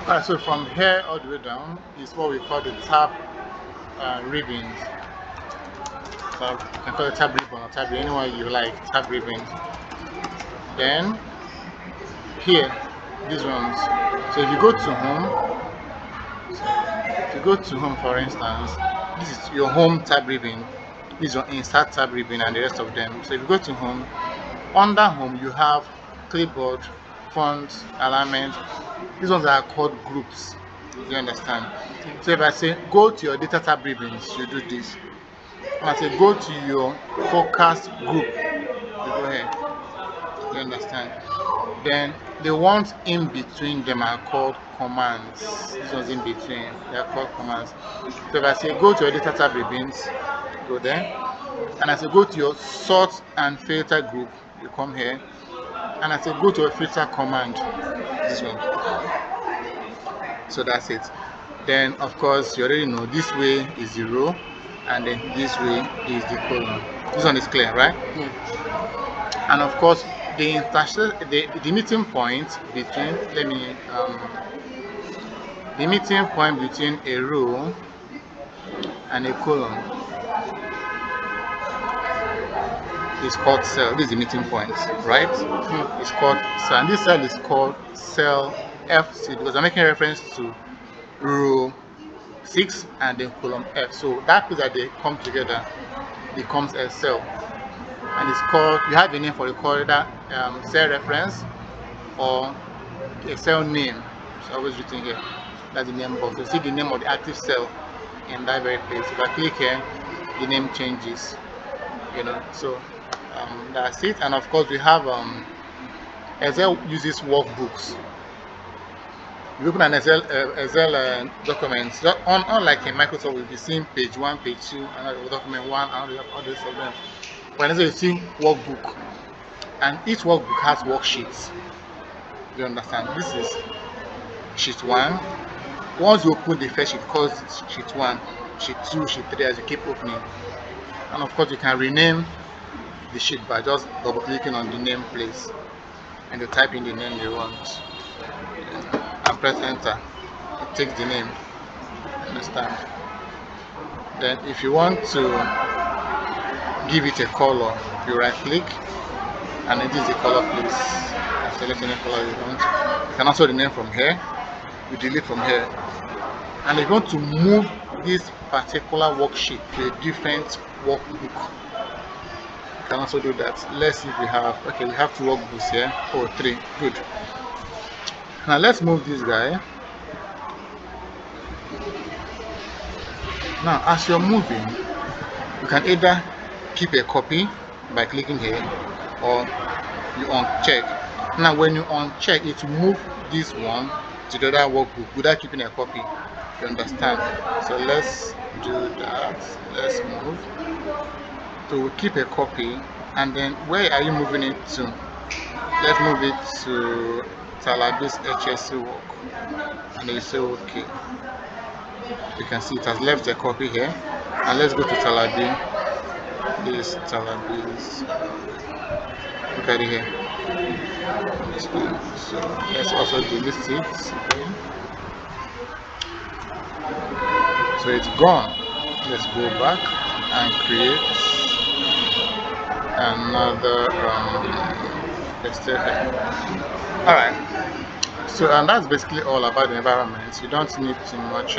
Alright, so from here all the way down is what we call the tab ribbons. So you can call it tab ribbon or tab, anyone you like, tab ribbons. Then here, these ones. So if you go to home, if you go to home for instance, this is your home tab ribbon, this is your insert tab ribbon and the rest of them. So if you go to home, under home you have clipboard, fonts, alignment. These ones are called groups. You understand? So if I say go to your data tab ribbons, you do this. When I say go to your forecast group, you go here. You understand? Then the ones in between them are called commands. These ones in between, they are called commands. So if I say go to your data tab ribbons, go there. And I say go to your sort and filter group, you come here. And I say go to a filter command, this one. So that's it. Then of course you already know this way is the row and then this way is the column. This one is clear, right? And of course the meeting point between the meeting point between a row and a column is called cell. This is the meeting point, right? It's called cell, and this cell is called cell F6 because I'm making reference to row 6 and then column F. So that place that they come together becomes a cell, and it's called, you have a name for it, called either cell reference or a cell name. It's always written here. That's the name box. You see the name of the active cell in that very place. If I click here, the name changes. So that's it. And of course we have Excel uses workbooks. You open an Excel documents, unlike in Microsoft, we'll be seeing page 1, page 2, another document 1, another all those of them. When you see workbook, and each workbook has worksheets. You understand? This is sheet 1. Once you open the first sheet, because it's sheet 1, sheet 2, sheet 3, as you keep opening. And of course you can rename the sheet by just double clicking on the name place and you type in the name you want and press enter. It takes the name. Understand? Then if you want to give it a color, you right click and it is the color place. Select any color you want. You can also rename from here. You delete from here. And if you want to move this particular worksheet to a different workbook, you can also do that. Let's see if we have, okay, we have 2 workbooks here. Oh, 3, good. Now let's move this guy. Now as you're moving, you can either keep a copy by clicking here or you uncheck. Now when you uncheck, it will move this one to the other workbook without keeping a copy. You understand? So let's do that. Let's move. So we'll keep a copy, and then where are you moving it to? Let's move it to Talabis HSC work, and you say okay. You can see it has left a copy here, and let's go to Talabi. This Talabis. Look at it here. So let's also delete it. So it's gone. Let's go back and create another Alright, so and that's basically all about the environment. You don't need too much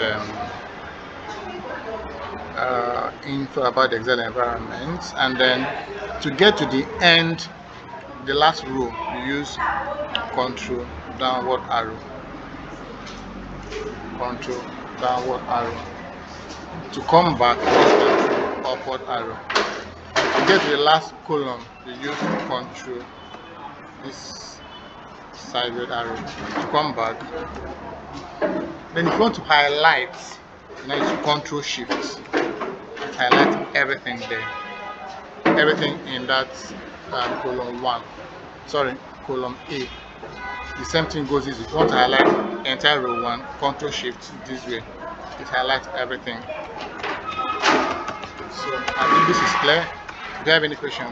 info about the Excel environment. And then to get to the end, the last row, you use control downward arrow, control downward arrow. To come back, use control upward arrow. To get to the last column, you use control this sideward arrow. To come back, then if you want to highlight, now use control shift. Highlight everything there, everything in that column 1, sorry, column A. The same thing goes this. If you want to highlight entire row 1, control shift this way, it highlights everything. So I think this is clear. Do you have any question?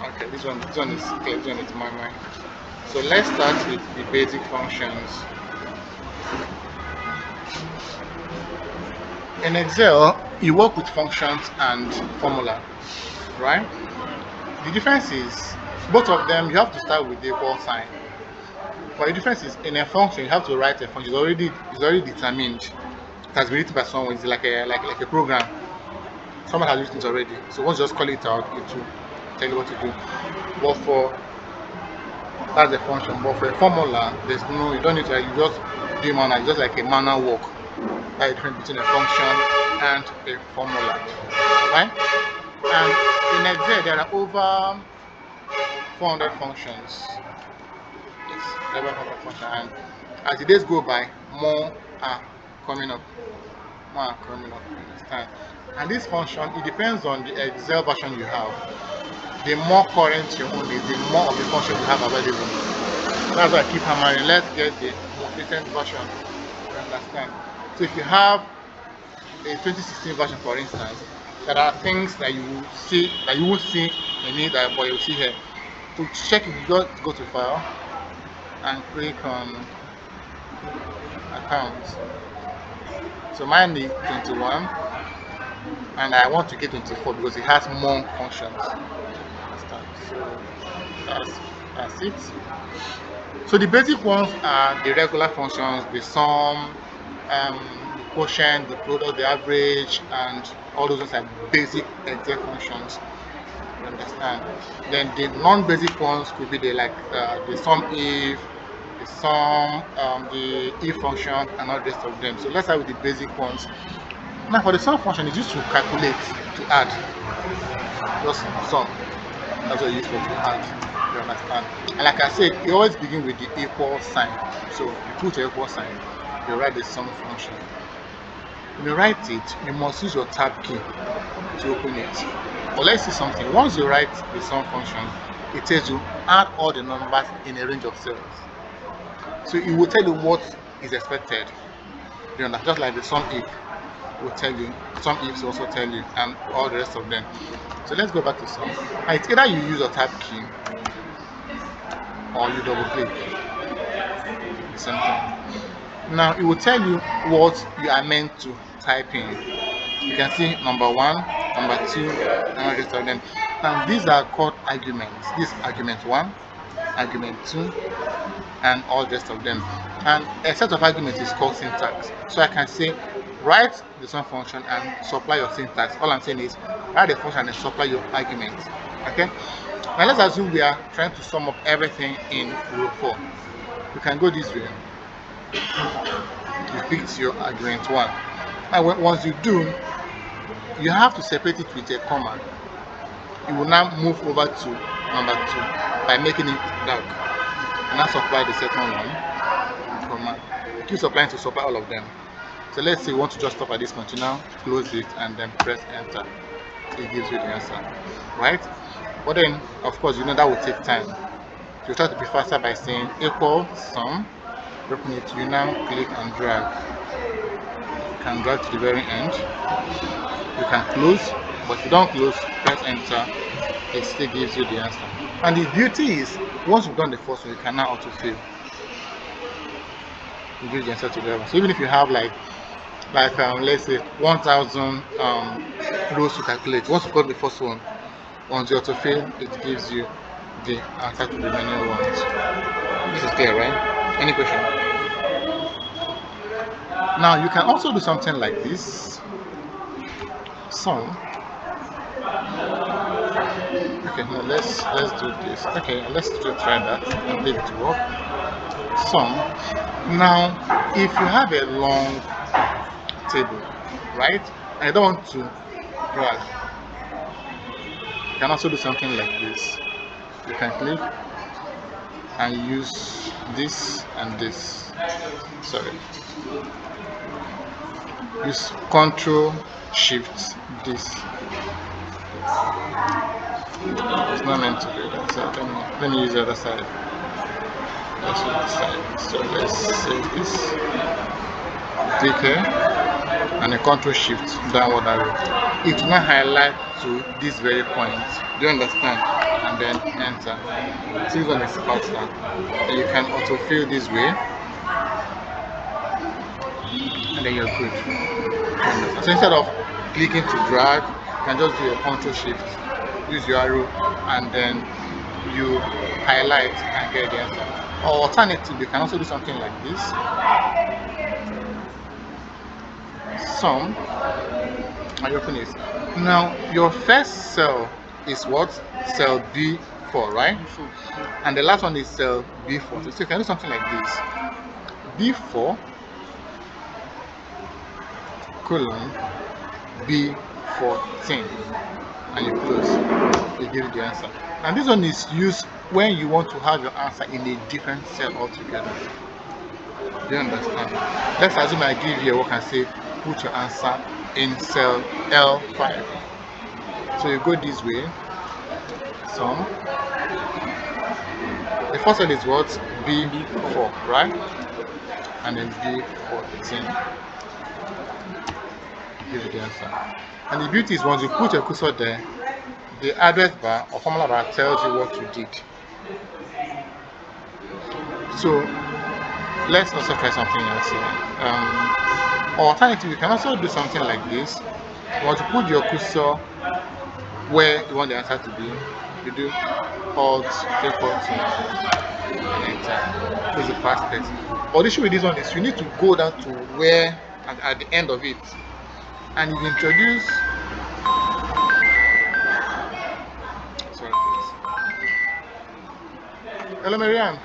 Okay, this one is clear. This one is my mind. So let's start with the basic functions. In Excel, you work with functions and formula, right? The difference is both of them you have to start with the equal sign. But the difference is in a function you have to write a function. It's already determined. It has been written by someone. It's like a program. Someone has written it already. So once you just call it out, it will tell you what to do. But for that's a function. But for a formula, there's no you don't need to you just do manual. It's just like a manual work. That's the difference between a function and a formula. Right? And in Excel there are over 400 functions. It's over 400 functions, and as the days go by, more are coming up. More are coming up. You understand? And this function, it depends on the Excel version you have. The more current you own is, the more of the function you have available. That's why I keep hammering. Let's get the most recent version. You understand? So if you have a 2016 version, for instance, there are things that you will see that you won't see in it, but you'll see here. To check it, you just go to File and click on Accounts. So mine is 21, and I want to get 24 because it has more functions. Understand? So that's it. So the basic ones are the regular functions, the sum, the quotient, the product, the average, and all those ones are basic Excel functions. You understand? Then the non-basic ones could be the sum if, the sum, the if function, and all the rest of them. So let's start with the basic ones. Now for the sum function, it's used to calculate, to add, just sum. That's what you use for to add. You understand? And like I said, you always begin with the equal sign. So you put your equal sign, you write the sum function. When you write it, you must use your tab key to open it. But let's see something. Once you write the sum function, it tells you add all the numbers in a range of cells. So it will tell you what is expected. You understand? Just like the sum if will tell you, some ifs also tell you, and all the rest of them. So let's go back to sum. And it's either you use your tab key or you double click. The same thing. Now it will tell you what you are meant to type in. You can see number 1, number 2, and all the rest of them. Now these are called arguments. This is argument 1, argument 2, and all the rest of them. And a set of arguments is called syntax. So I can say write the sum function and supply your syntax. All I'm saying is write the function and supply your argument. Okay. Now let's assume we are trying to sum up everything in row 4. You can go this way. You pick your argument 1. And once you do, you have to separate it with a comma. You will now move over to number 2 by making it dark. And now supply the second one. Comma. Keep supplying to supply all of them. So let's say you want to just stop at this point. You now close it and then press enter. It gives you the answer, right? But then, of course, that will take time. So you try to be faster by saying equal sum. Open it. You now click and drag. You can drag to the very end. You can close, but if you don't close, press enter. It still gives you the answer. And the beauty is, once you've done the first one, you can now autofill. You give the answer to the other. So even if you have let's say 1,000 rows to calculate, once you got the first one, once you autofill, it gives you the answer to the remaining ones. This is clear, right? Any question? Now you can also do something like this. Sum. Okay, now let's do this. Okay, let's try that and leave it to work. Sum. Now, if you have a long table, right? I don't want to drag. You can also do something like this. You can click and use this and this. Sorry. Use Control Shift this. It's not meant to do that. So let me use the other side. Let's use this side. So let's save this. Click here and a Control Shift downward arrow. It will not highlight to this very point. Do you understand? And then enter. See, this one is faster. And you can autofill this way. then you're good. So instead of clicking to drag, you can just do a control shift, use your arrow, and then you highlight and get the answer. Or alternatively, you can also do something like this. Sum, and you open it. Now your first cell is what? Cell B4, right? And the last one is cell B4. So you can do something like this. B4 colon B14, and you close. It gives you the answer. And this one is used when you want to have your answer in a different cell altogether. Do you understand? Let's assume I give you a work and say put your answer in cell L5. So you go this way. Sum. The first one is what? B4, right? And then B14 gives you the answer. And the beauty is once you put your cursor there, the address bar or formula bar tells you what you did. So let's also try something else here. Alternatively, you can also do something like this. You want to put your cursor where you want the answer to be. You do Alt, take Alt, and enter. This is the past tense. But the issue with this one is you need to go down to where at the end of it, and you introduce. Sorry, please. Hello, Marianne.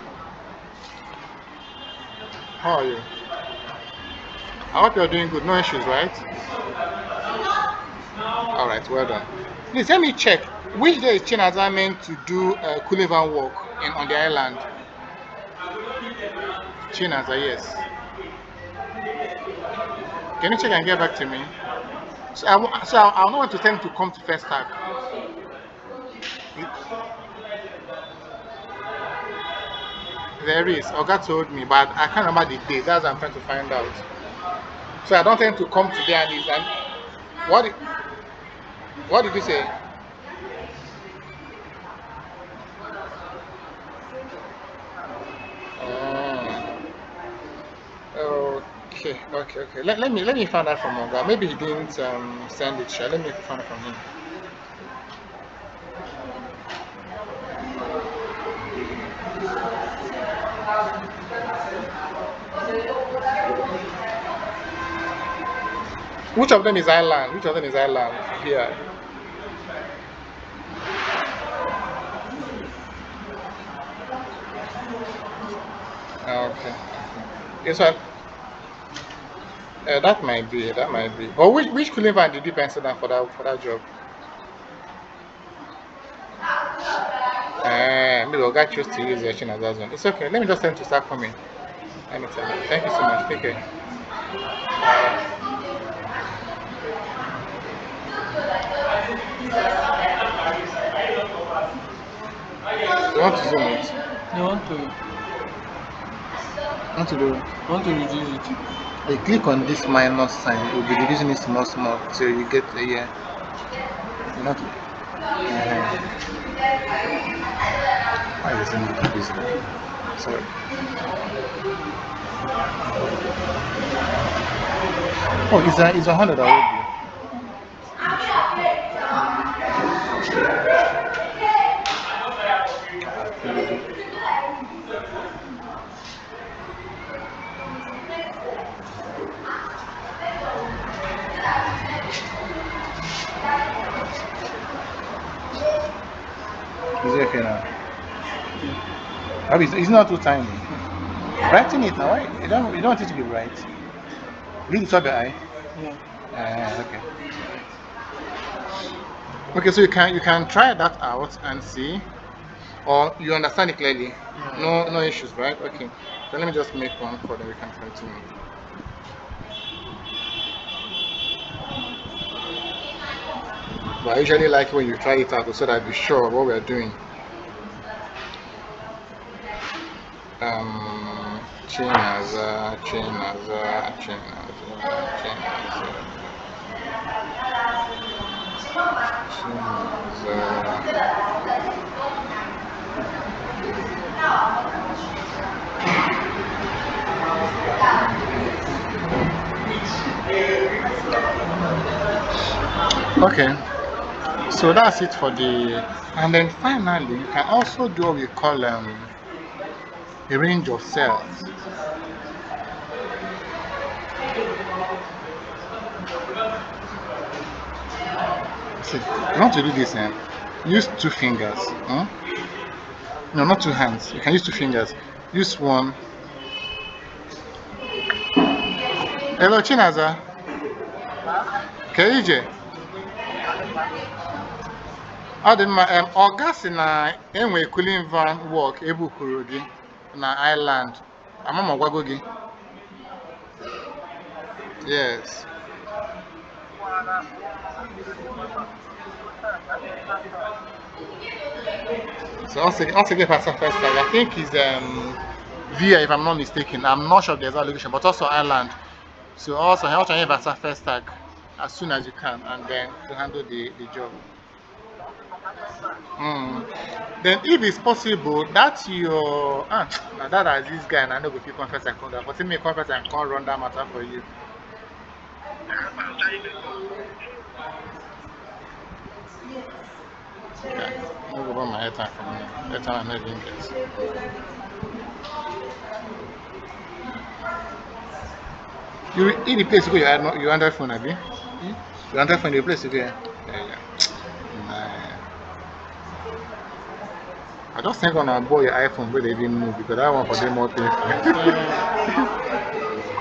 How are you? I hope you're doing good. No issues, right? All right, well done. Please let me check. Which day is Chinaza meant to do Kulivan walk on the island? Chinaza, yes. Can you check and get back to me? So I don't want to tell him to come to First Tag. There is. Oga told me, but I can't remember the date. That's what I'm trying to find out. So I don't tell him to come today and he's and what did, what did you say? Okay. Let me find out from Oga. Maybe he didn't send it. Let me find out from him. Which of them is island? Which of them is island? Here. Okay. Yes, well, that might be. That might be. But which cooling van did you pencil down for that job? Maybe Oga chose to use the as that one. It's okay. Let me just tell him to start coming. Let me tell him. Thank you so much. Take care. You want to zoom it? You Want to do? want to reduce it. You click on this minus sign. You'll be reducing it small till you get the year. Not. Why is it not visible? Sorry. Oh, it's 100 already. Is it okay now? It's not too tiny. Brighten it now. Right? You don't want it to be bright. Read it up your eye. Yeah. Okay. Okay, so you can try that out and see, or you understand it clearly. No issues, right? Okay. So let me just make one call, then we can continue. But I usually like when you try it out so that I be sure of what we're doing. Chinaza. Okay, so that's it for the, and then finally you can also do what we call a range of cells. See, you want to do this, use two fingers. No, not two hands. You can use two fingers. Use one. Hello, Chinaza. KJ. Ọ dị mma, ọga sị na enwe cooling van work ebupụrụ gị na island. Ama m ọgwago gị. Yes. So also give us a first tag. I think it's Via, if I'm not mistaken. I'm not sure of the exact location, but also island. So also help to give us a first tag as soon as you can, and then to handle the job. Then if it's possible, that's your now that as this guy and I know if you confess and come down, but me confess and come run that matter for you. Okay. I'll go buy my airtime from me. Airtime I'm not even get. You in the place you go, you Android phone, Abi? You Android phone, the place you go. Yeah. Nah. I just think on a boy your iPhone, but they didn't move because that one for them more painful.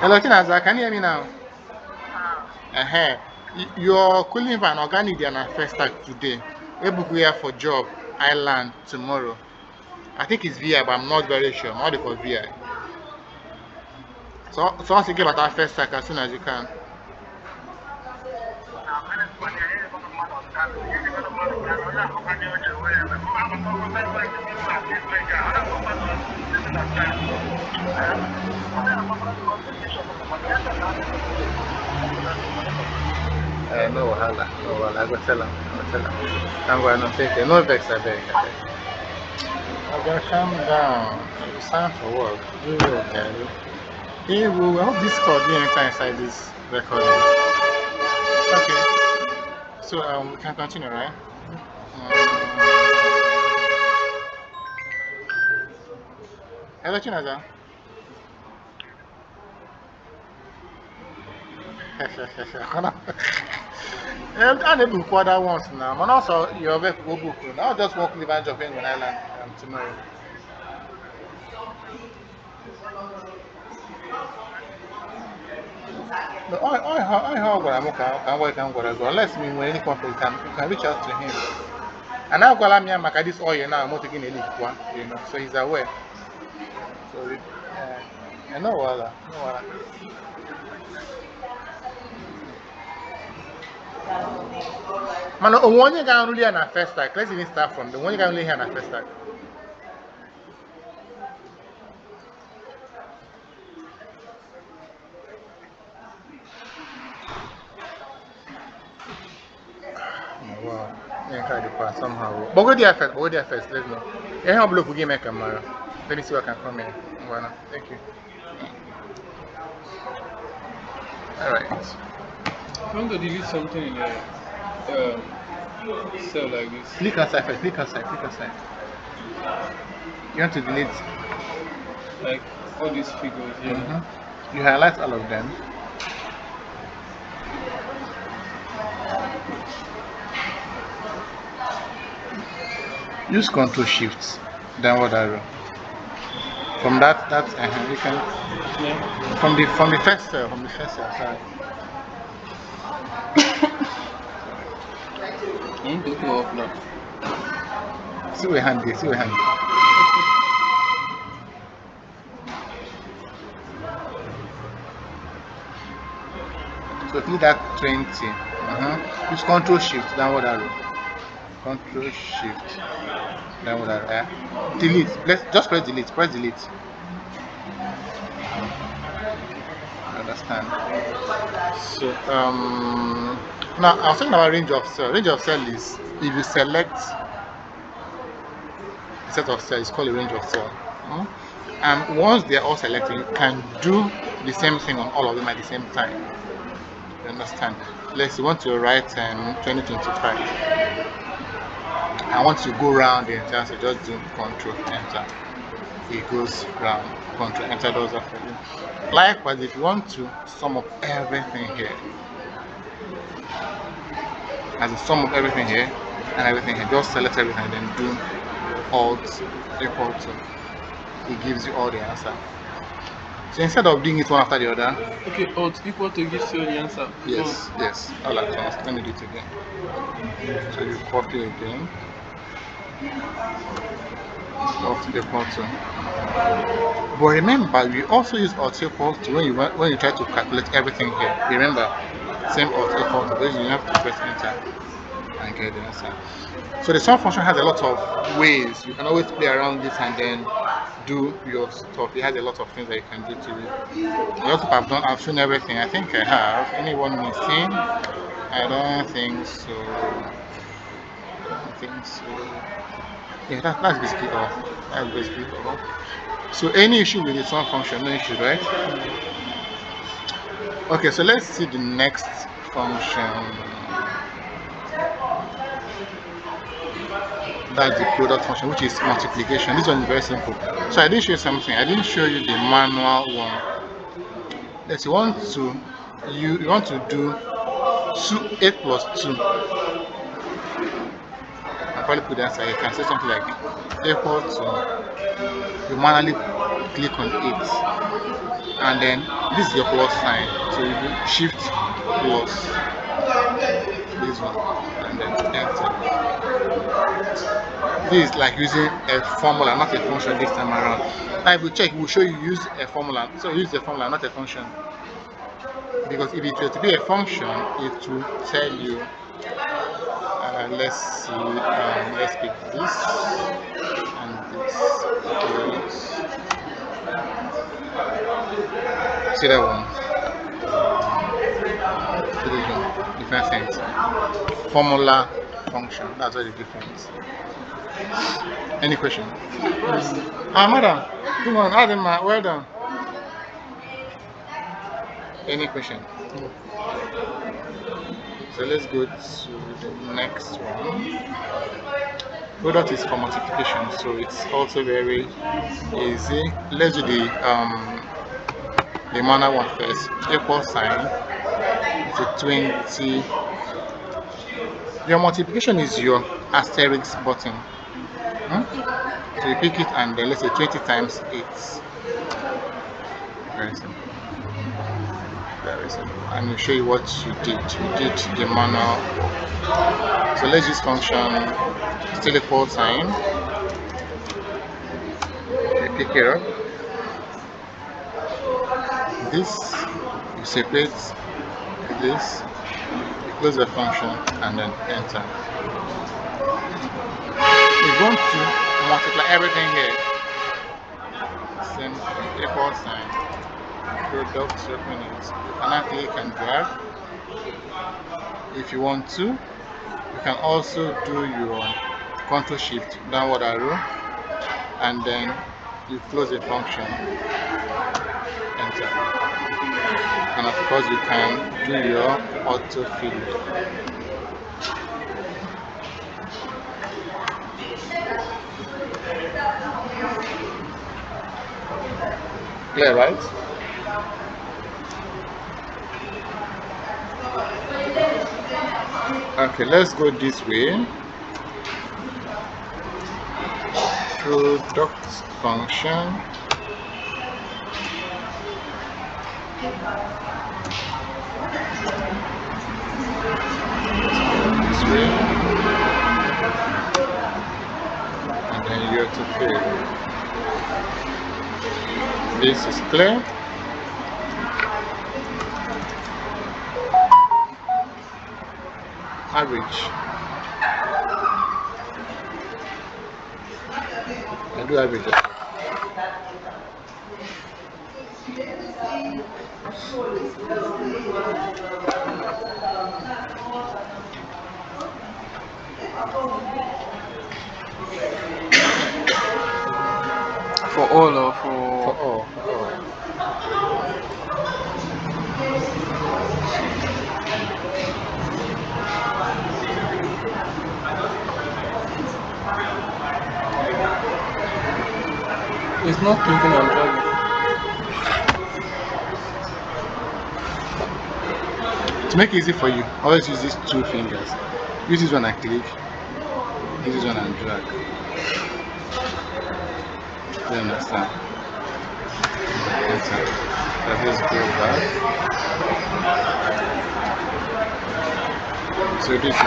Hello, Chinaza, can you hear me now? Your cooling van organic and first tag today. Able here for job, island tomorrow. I think it's VI, but I'm not very sure. I'm not for VI. So once you get at that first tag as soon as you can. No wahala, no wahala. I go tell him. I'm going to take it. No vex, I beg. Okay, calm down. It's time for work. Do your Gary. Hey, I hope this call didn't enter inside this recording. Okay. So we can continue, right? Hello, Chinaza. I'm able to quarter once now. But also, you're very book. Now just walk live and jump in when I land tomorrow. No, I what I'm going to go. Unless me when any conflict, you can reach out to him. And now, I'm here, make this oil now. I'm not taking any one, so he's aware. So, no wahala, no wahala. Man, one you can really on first tag. Let's even start from the one you can really on first tag. Oh, wow. Yeah, try the pass somehow. But go there first, let's know. Yeah, how block we game make camera. Let me see what I can come in. Well, thank you. Alright. I want to delete something in the cell like this. Click outside first, click outside. You want to delete? Like all these figures here. You highlight all of them. Use Ctrl Shift downward arrow. From that you can from the first cell, sorry. I want to go off now. See where hand. So click that 20. Use Ctrl Shift downward arrow. Ctrl Shift downward arrow. Delete. Just press delete. I understand. So now I was talking about range of cell. Range of cell is if you select a set of cells, it's called a range of cell. And once they are all selected, you can do the same thing on all of them at the same time. You understand? let's say you want to write 2025. I want to go round the entire, so just do Control Enter. It goes round. Control Enter does that for you. Likewise, if you want to sum up everything here, as a sum of everything here and everything here, just select everything and then do Alt equal to. It gives you all the answer. So instead of doing it one after the other, Okay, Alt equal to gives you the answer. yes, yes, all at once. Let me do it again. So you copy again. Alt equal to. But remember, we also use Alt equal to when you try to calculate everything here. Remember, same Alt equal to, because you have to press enter and get the answer. So the sum function has a lot of ways. You can always play around this and then do your stuff. It has a lot of things that you can do to it. A lot of I've shown everything. I think I have. Anyone missing? I don't think so. Yeah, that's basically all. That's basically all. So any issue with the sum function, no issue, right? Okay, so let's see the next function. That's the product function, which is multiplication. This one is very simple. So I didn't show you something. I didn't show you the manual one. Let's you want to do 8 plus 2. I'll probably put the answer. You can say something like equal to. You manually click on 8, and then this is your plus sign. So you do shift plus this one, and then enter. This is like using a formula, not a function this time around. Now if you check, it will show you use a formula. So use the formula, not a function. Because if it were to be a function, it will tell you. Let's see. Let's pick this and this. Plus. See that one? See this one? Different things. Formula, function. That's all the difference. Any question? Madam, come on, Adama, well done. Any question? So let's go to the next one. Product is for multiplication, so it's also very easy. Let's do the manual one first. Equal sign to 20. Your multiplication is your asterisk button. So you pick it and then let's say 20 times 8. Very simple. Very simple. And we'll show you what you did. You did the manual. So let's use function still equal sign. You pick it up. This you separate this, you close the function and then enter. We're going to multiply everything here. Same equal sign. Product open it. You cannot click and drag. If you want to, you can also do your Control Shift downward arrow and then you close the function. Enter. And of course you can do your autofill. Clear, right? Okay, let's go this way. Product function. This way. And then you have to fill. This is clear. Average. I do average. For all or For all. It's not clicking and dragging. To make it easy for you, always use these two fingers. Use this one and click, use this one and drag. You understand? Enter. So just go back. So this is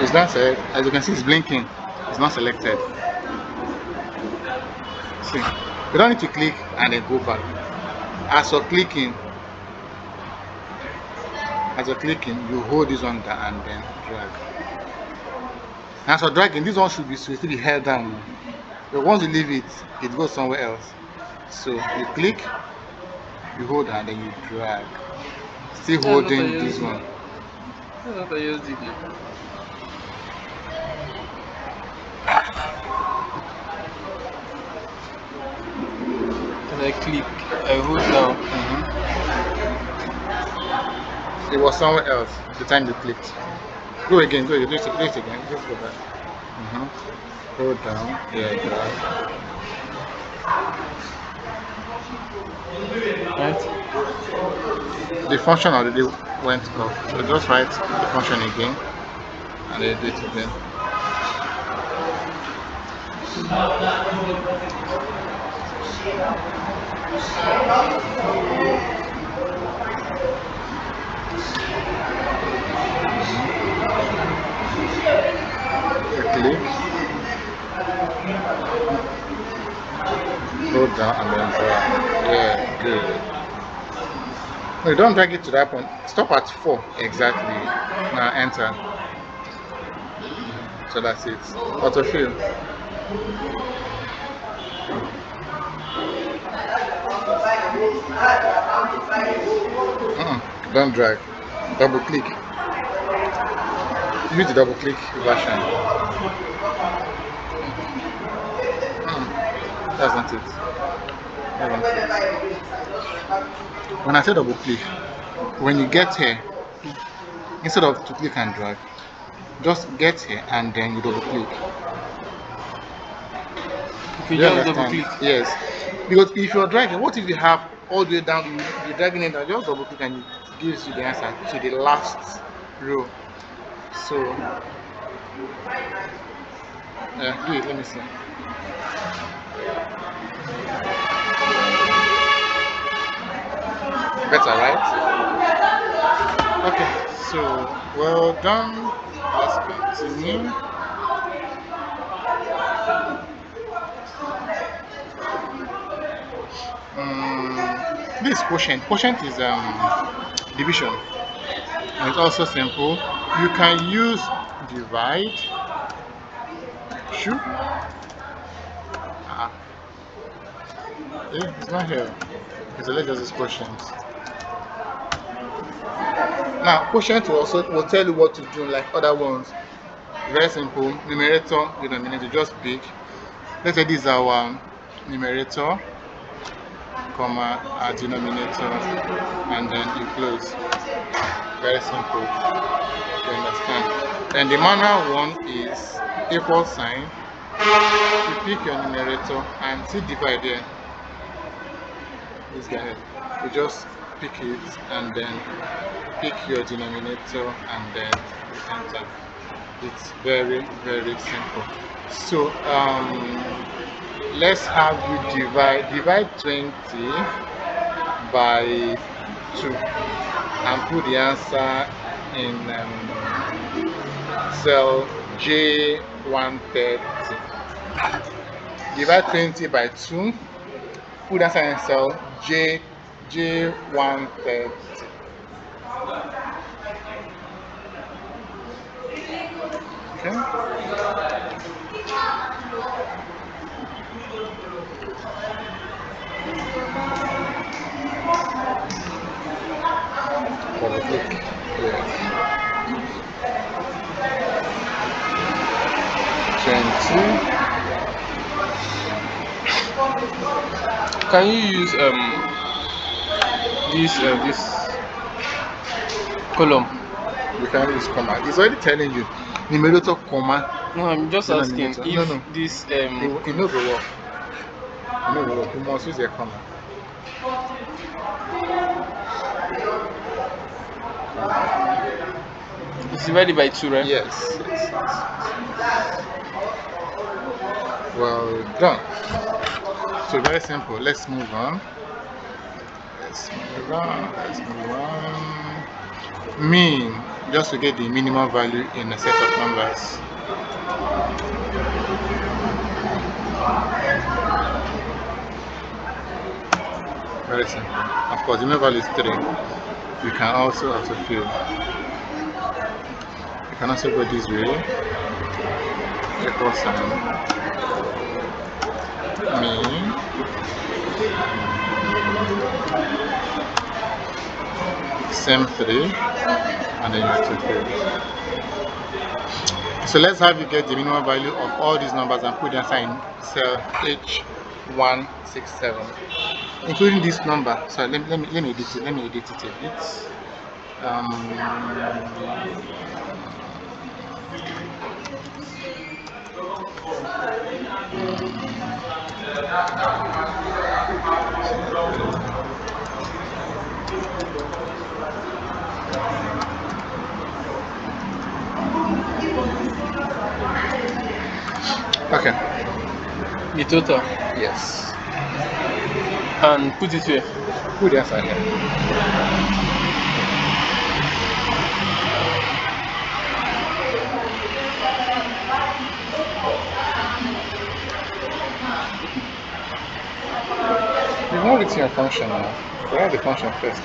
it's not set. As you can see, it's blinking. It's not selected. See, you don't need to click and then go back. As you're clicking, you hold this one down and then drag. As for dragging, this one should still be held down. But once you leave it, it goes somewhere else. So you click, you hold and then you drag. Still That's what I holding just this did. one. That's what I just did. As I click, I hold down. It was somewhere else the time you clicked. Go again, do it again. Just go back. Hold down, yeah, drag. Right? The function already went off. So just write the function again and then do it again. You click, hold down and then drag. Yeah, good. No, you don't drag it to that point. Stop at 4 exactly. Now enter. So that's it. Autofill. Don't drag. Double click. Use the double click version. That's not it. That's not it. When I say double click, when you get here, instead of to click and drag, just get here and then you double click. Okay, Do you just double understand? click. Yes. Because if you're dragging, what if you have all the way down, you're dragging it down, just double click and it gives you the answer to the last row. So, yeah, do it. Let me see. Better, right? Okay, so well done. Let's continue. This is quotient. Quotient is division. And it's also simple. You can use divide. Shoot. It's not here. It's a let's just quotient. Now, quotient will tell you what to do like other ones. Very simple. Numerator, denominator, just pick. Let's say this is our numerator, comma, our denominator, and then you close. Very simple. You understand? And the manual one is equal sign. You pick your numerator and see divide there. This guy, you just pick it and then pick your denominator and then enter. It's very simple. So let's have you divide 20 by 2 and put the answer in cell J130. Divide 20 by 2, put the answer in cell J130. Okay. Double click. Yes. 20. Can you use this column? You can use comma. It's already telling you numerator comma No, I'm just asking denominator. if No, no, this it no go work. It no go work. You must use a comma. is divided by 2, right? Yes, yes, yes. Well done. So very simple. Let's move on. Let's move on. Let's move on. Mean, just to get the minimum value in a set of numbers. Very simple. Of course, the minimum value is 3. You can also autofill. You can also go this way. Equal sign. Mean. Same 3. And then you autofill. So let's have you get the minimum value of all these numbers and put them inside in cell H167, including this number. So let me edit it. Let me edit it a bit. Okay. The total. Yes. And put it here. Put the answer here. You've not written your function now. Write the function first.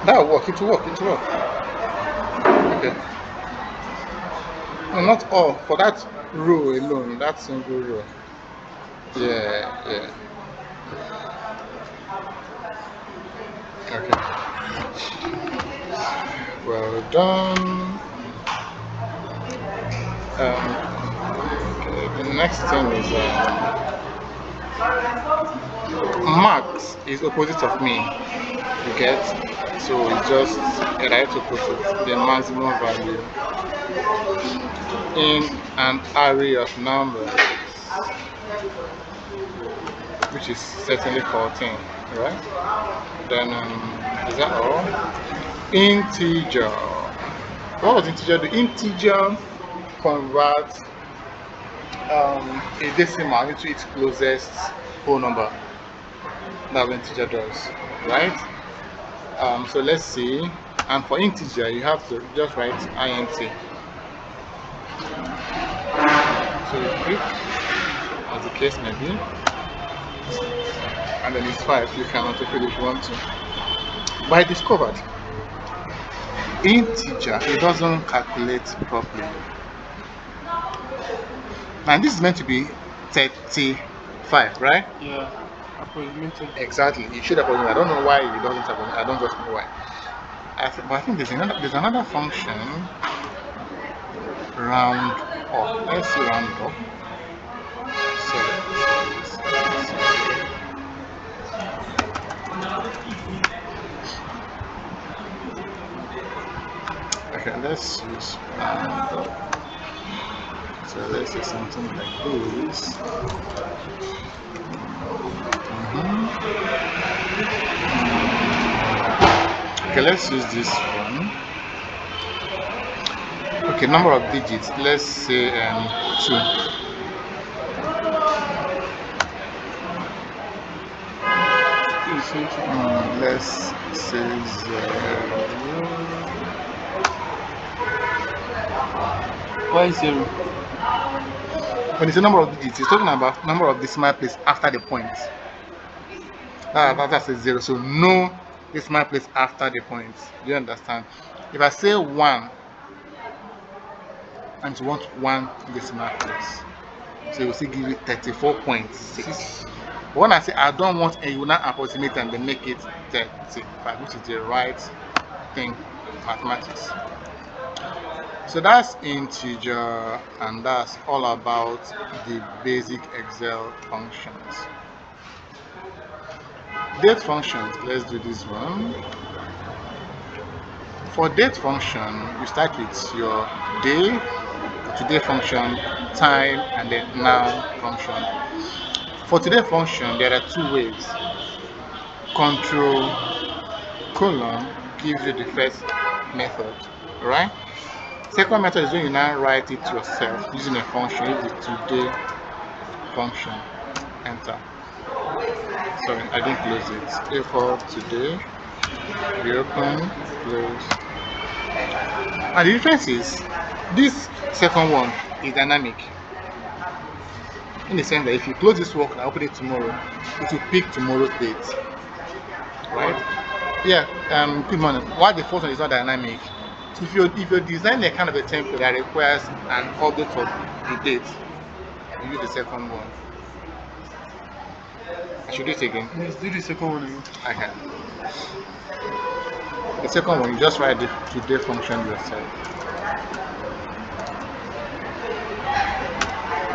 That'll work. It will work. It will work. Okay. No, not all. For that row alone, that single row. Yeah, yeah. Okay. Well done. Okay. The next thing is max is opposite of mean. You get? So it's just right to put it the maximum value in an array of numbers, which is certainly 14, right? Then is that all? Integer. What was integer do? Integer converts a decimal into its closest whole number. That's what integer does, right? So let's see. And for integer, you have to just write int. So you click, as the case may be, and then it's 5. You can autofill if you want to. But I discovered integer, it doesn't calculate properly. And this is meant to be 35, right? Yeah. Approximately. Exactly. It should have. I don't know why it doesn't have. I don't just know why. But I think there's another function. Round up. Let's see round up. Okay, let's use round up. So let's do something like this. Okay, let's use this one. Okay, number of digits. Let's say 2. Let's say 0. Why 0? When it's a number of digits, it's talking about number of decimal place after the point. That's a 0. So no decimal place after the points. Do you understand? If I say 1 and you want 1 decimal place, so it will still give you 34.6. But when I say I don't want a, you will not approximate and then make it 35, which is the right thing, mathematics. So that's integer, and that's all about the basic Excel functions. Date functions, let's do this one. For date function, you start with your day, today function, time, and then now function. For today function, there are two ways. Control colon gives you the first method, right? Second method is when you now write it yourself using a function, use the today function. Enter. Sorry, I didn't close it. A for today, reopen, close. And the difference is this second one is dynamic. In the sense that if you close this work and open it tomorrow, it will pick tomorrow's date. Right? Yeah, good morning. Why the first one is not dynamic? If you design a kind of a template that requires an update of the date, you use the second one. I should do it again. Let's do the second one again. I can. The second one, you just write the today function yourself.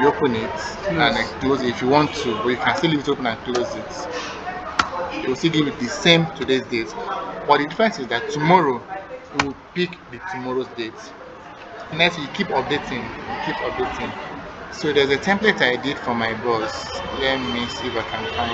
You open it and then close it if you want to, but you can still leave it open and close it. It will still give it the same today's date. But the difference is that tomorrow it will pick the tomorrow's date. Next, you keep updating, So there's a template I did for my boss. Let me see if I can find